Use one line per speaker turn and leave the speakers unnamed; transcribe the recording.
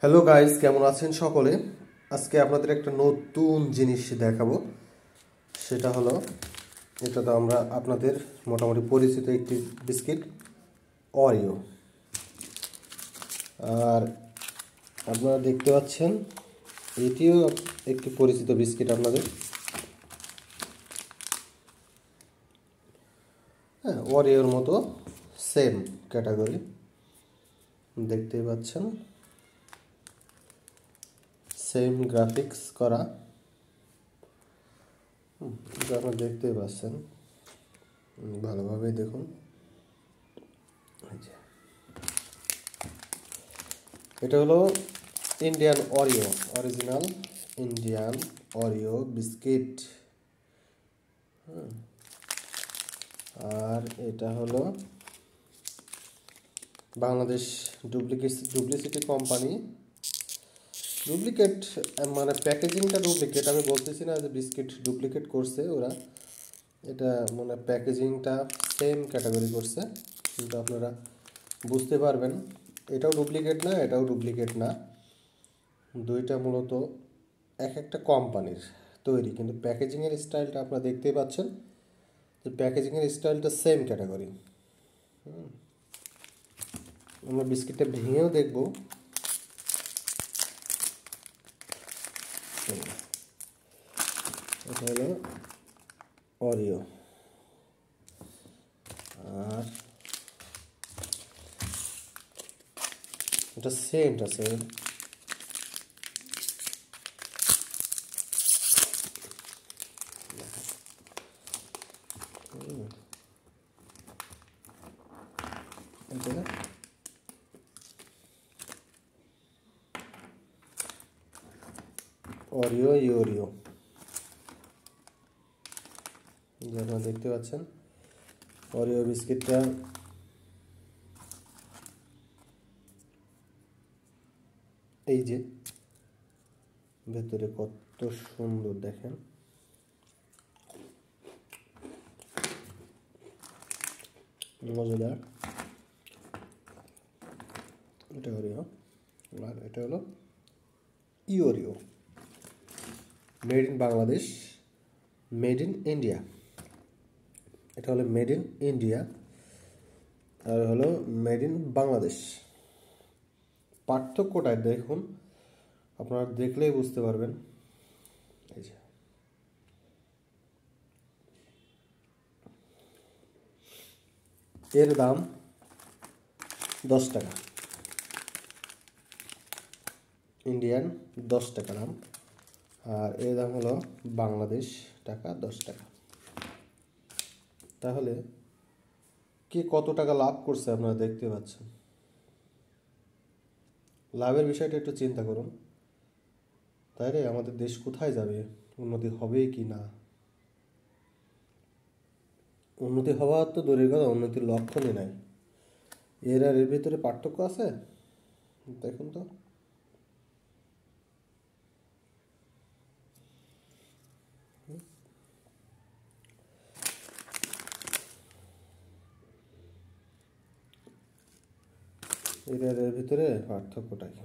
Hello guys, কেমন আছেন সকলে? আজকে আপনাদের একটা নতুন জিনিস দেখাবো। সেটা হলো, এটা তো আমরা আপনাদের মোটামুটি পরিচিত একটি বিস্কিট, অরিও। আর আপনারা দেখতে পাচ্ছেন এটিও একটি পরিচিত বিস্কিট আপনাদের। হ্যাঁ, অরিওর মতো সেম ক্যাটাগরি, দেখতেই পাচ্ছেন, সেম গ্রাফিক্স করা। এটা আপনারা দেখতেই পাচ্ছেন, ভালোভাবে দেখুন। এটা হলো Indian Oreo, original Indian Oreo biscuit. আর এটা হলো বাংলাদেশ ডুপ্লিসিটি কোম্পানি। ডুপ্লিকেট মানে প্যাকেজিংটা ডুপ্লিকেট, আমি বলতেছি না যে বিস্কিট ডুপ্লিকেট করছে ওরা, এটা মানে প্যাকেজিংটা সেম ক্যাটাগরি করছে, কিন্তু আপনারা বুঝতে পারবেন এটাও ডুপ্লিকেট না, এটাও ডুপ্লিকেট না। দুইটা মূলত এক একটা কোম্পানির তৈরি, কিন্তু প্যাকেজিংয়ের স্টাইলটা আপনারা দেখতেই পাচ্ছেন যে প্যাকেজিংয়ের স্টাইলটা সেম ক্যাটাগরি। আমরা বিস্কিটটা ভেঙেও দেখব। এটা হলো অরিও, আর এটা সেমটা সেম। এটা অরিও ইওরিও, যে আপনারা দেখতে পাচ্ছেন অরিও বিস্কিটটা এই যে ভেতরে কত সুন্দর দেখেন, মজাদার। এটা অরিও, আর এটা হলো ইওরিও, made in Bangladesh, made in India. এটা হলো মেড ইন ইন্ডিয়া, আর হলো মেড ইন বাংলাদেশ। পার্থক্যটা দেখুন, আপনারা দেখলেই বুঝতে পারবেন। এই যে এর দাম 10 টাকা, ইন্ডিয়ান 10 টাকা দাম, আর এর দাম হলো বাংলাদেশ টাকা 10 টাকা। তাহলে কে কত টাকা লাভ করছে আপনারা দেখতে পাচ্ছেন। লাভের বিষয়টা একটু চিন্তা করুন, তাই রে আমাদের দেশ কোথায় যাবে, উন্নতি হবে কি না? উন্নতি হওয়ার তো দূরের কথা, উন্নতির লক্ষণই নাই। এর আর এর ভিতরে পার্থক্য আছে দেখুন তো। এর আর এর ভিতরে পার্থক্যটা কি?